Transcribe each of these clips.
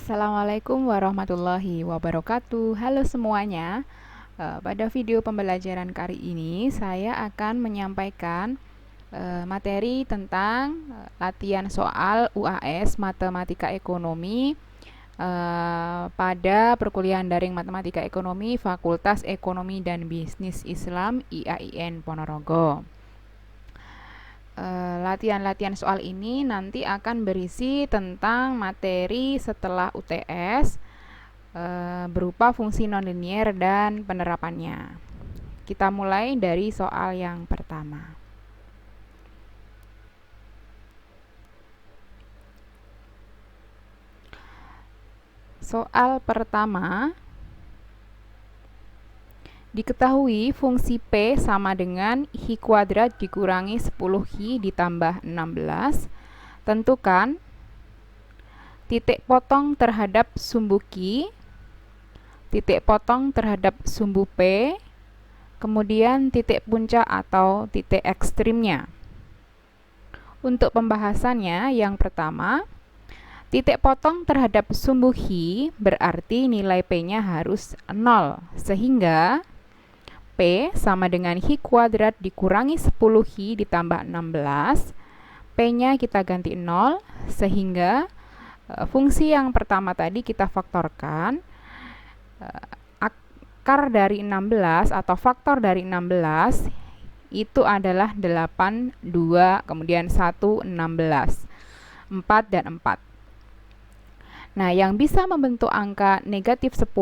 Assalamualaikum warahmatullahi wabarakatuh. Halo semuanya. Pada video pembelajaran kali ini saya akan menyampaikan materi tentang latihan soal UAS Matematika Ekonomi pada perkuliahan daring Matematika Ekonomi Fakultas Ekonomi dan Bisnis Islam IAIN Ponorogo. Latihan-latihan soal ini nanti akan berisi tentang materi setelah UTS berupa fungsi nonlinier dan penerapannya. Kita mulai dari soal yang pertama. Soal pertama, diketahui fungsi P sama dengan I kuadrat dikurangi 10I ditambah 16. Tentukan titik potong terhadap sumbu Q, titik potong terhadap sumbu P, kemudian titik puncak atau titik ekstrimnya. Untuk pembahasannya, yang pertama, titik potong terhadap sumbu Hi berarti nilai P-nya harus 0, sehingga P sama dengan Hi kuadrat dikurangi 10Hi ditambah 16. P-nya kita ganti 0, sehingga fungsi yang pertama tadi kita faktorkan. Akar dari 16 atau faktor dari 16 itu adalah 8, 2, kemudian 1, 16. 4 dan 4. Nah, yang bisa membentuk angka negatif 10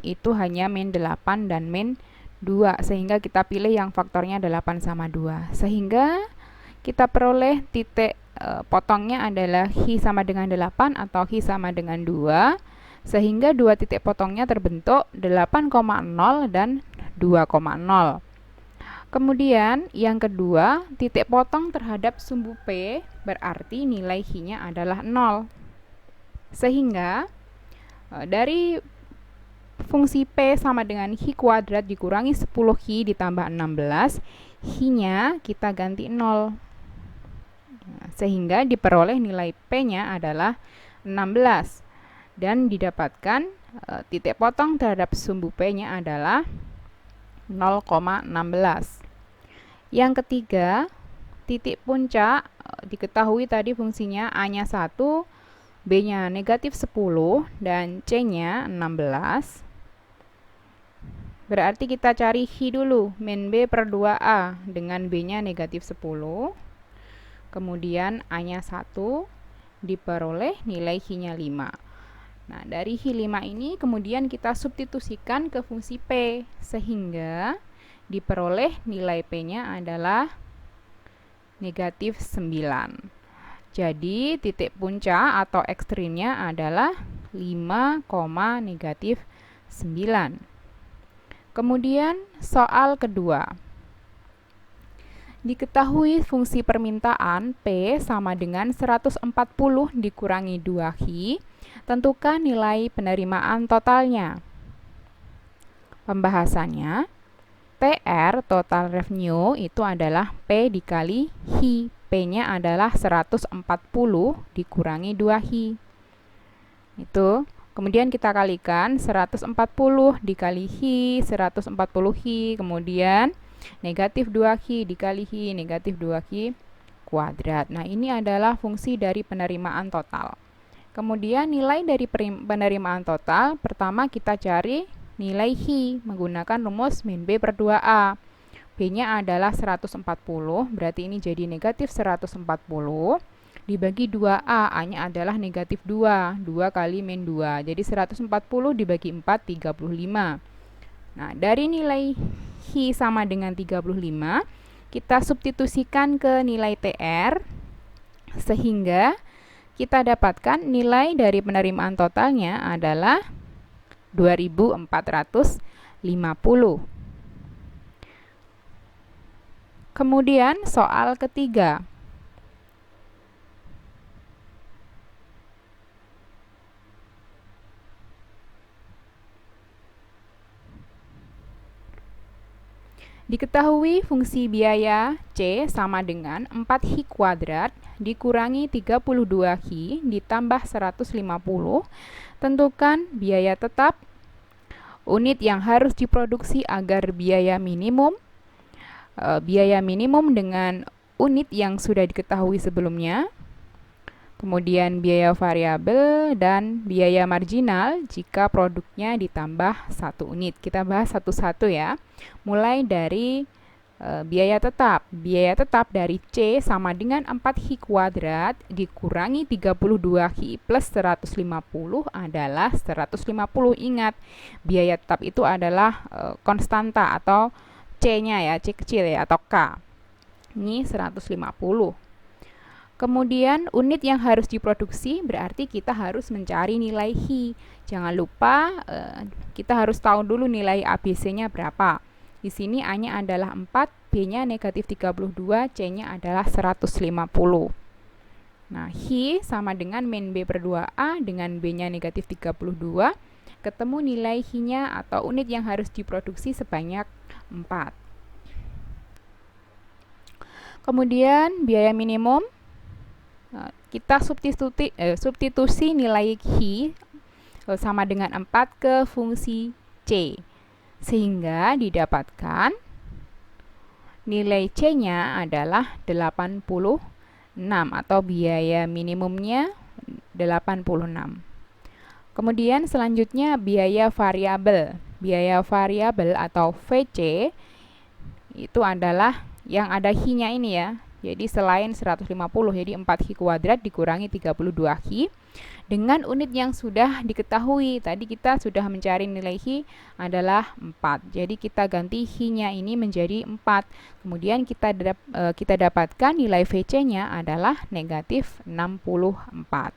itu hanya min 8 dan min 2, sehingga kita pilih yang faktornya 8 sama 2. Sehingga kita peroleh titik potongnya adalah Hi sama dengan 8 atau Hi sama dengan 2, sehingga dua titik potongnya terbentuk 8,0 dan 2,0. Kemudian yang kedua, titik potong terhadap sumbu P berarti nilai Hi-nya adalah 0. Sehingga dari fungsi P sama dengan Hi kuadrat dikurangi 10Hi ditambah 16, Hi-nya kita ganti 0. Sehingga diperoleh nilai P-nya adalah 16. Dan didapatkan titik potong terhadap sumbu P-nya adalah 0,16. Yang ketiga, titik puncak diketahui tadi fungsinya A-nya 1, B-nya negatif 10, dan C-nya 16. Berarti kita cari Hi dulu, min B per 2A dengan B-nya negatif 10. Kemudian A-nya 1, diperoleh nilai Hi-nya 5. Nah, dari Hi5 ini kemudian kita substitusikan ke fungsi P, sehingga diperoleh nilai P-nya adalah negatif 9. Jadi titik puncak atau ekstrimnya adalah 5, negatif 9. Kemudian soal kedua. Diketahui fungsi permintaan P sama dengan 140 dikurangi 2Hi. Tentukan nilai penerimaan totalnya. Pembahasannya, TR, total revenue, itu adalah P dikali Hi. P-nya adalah 140 dikurangi 2Hi. Itu. Kemudian kita kalikan 140 dikali Hi, 140Hi, kemudian negatif 2Hi dikali Hi, negatif 2Hi kuadrat. Nah, ini adalah fungsi dari penerimaan total. Kemudian nilai dari penerimaan total, pertama kita cari nilai Hi menggunakan rumus min B per 2A. B-nya adalah 140, berarti ini jadi negatif 140. Dibagi 2A, A-nya adalah negatif 2. 2 kali min 2, jadi 140 dibagi 4, 35. Nah, dari nilai Hi sama dengan 35, kita substitusikan ke nilai TR, sehingga kita dapatkan nilai dari penerimaan totalnya adalah 2450. Kemudian soal ketiga. Diketahui fungsi biaya C sama dengan 4hi kuadrat dikurangi 32hi ditambah 150. Tentukan biaya tetap, unit yang harus diproduksi agar biaya minimum dengan unit yang sudah diketahui sebelumnya, kemudian biaya variabel dan biaya marginal jika produknya ditambah 1 unit. Kita bahas satu-satu ya. Mulai dari biaya tetap. Biaya tetap dari C sama dengan 4hi kuadrat dikurangi 32hi plus 150 adalah 150. Ingat, biaya tetap itu adalah konstanta atau C-nya ya, C kecil ya, atau K. Ini 150. Kemudian unit yang harus diproduksi berarti kita harus mencari nilai hi. Jangan lupa kita harus tahu dulu nilai ABC-nya berapa. Di sini A-nya adalah 4, B-nya negatif 32, C-nya adalah 150. Nah, hi sama dengan min B per 2A dengan B-nya negatif 32. Ketemu nilai hi-nya atau unit yang harus diproduksi sebanyak 4. Kemudian biaya minimum. Kita substitusi nilai hi sama dengan 4 ke fungsi C, sehingga didapatkan nilai C-nya adalah 86 atau biaya minimumnya 86. Kemudian selanjutnya biaya variabel. Biaya variabel atau VC itu adalah yang ada hi-nya ini ya. Jadi selain 150, jadi 4hi kuadrat dikurangi 32hi dengan unit yang sudah diketahui. Tadi kita sudah mencari nilai hi adalah 4. Jadi kita ganti hi-nya ini menjadi 4. Kemudian kita dapatkan nilai VC-nya adalah negatif 64.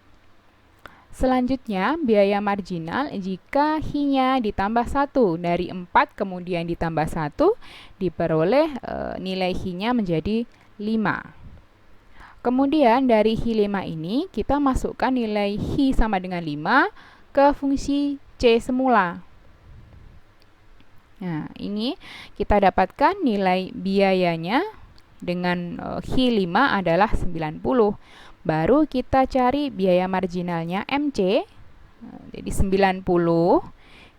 Selanjutnya, biaya marginal jika hi-nya ditambah 1. Dari 4 kemudian ditambah 1, diperoleh nilai hi-nya menjadi 5. Kemudian dari hi 5 ini kita masukkan nilai hi sama dengan 5 ke fungsi C semula. Nah, ini kita dapatkan nilai biayanya dengan hi 5 adalah 90. Baru kita cari biaya marginalnya MC. Jadi 90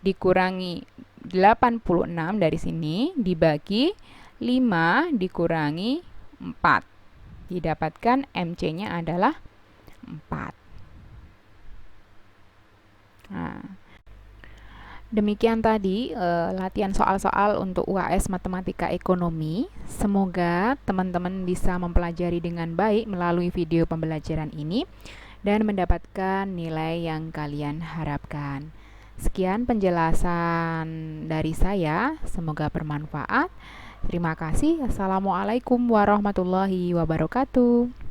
dikurangi 86 dari sini dibagi 5 dikurangi 4. Didapatkan MC-nya adalah 4. Nah, demikian tadi latihan soal-soal untuk UAS Matematika Ekonomi. Semoga teman-teman bisa mempelajari dengan baik melalui video pembelajaran ini dan mendapatkan nilai yang kalian harapkan. Sekian penjelasan dari saya, semoga bermanfaat. Terima kasih. Assalamualaikum warahmatullahi wabarakatuh.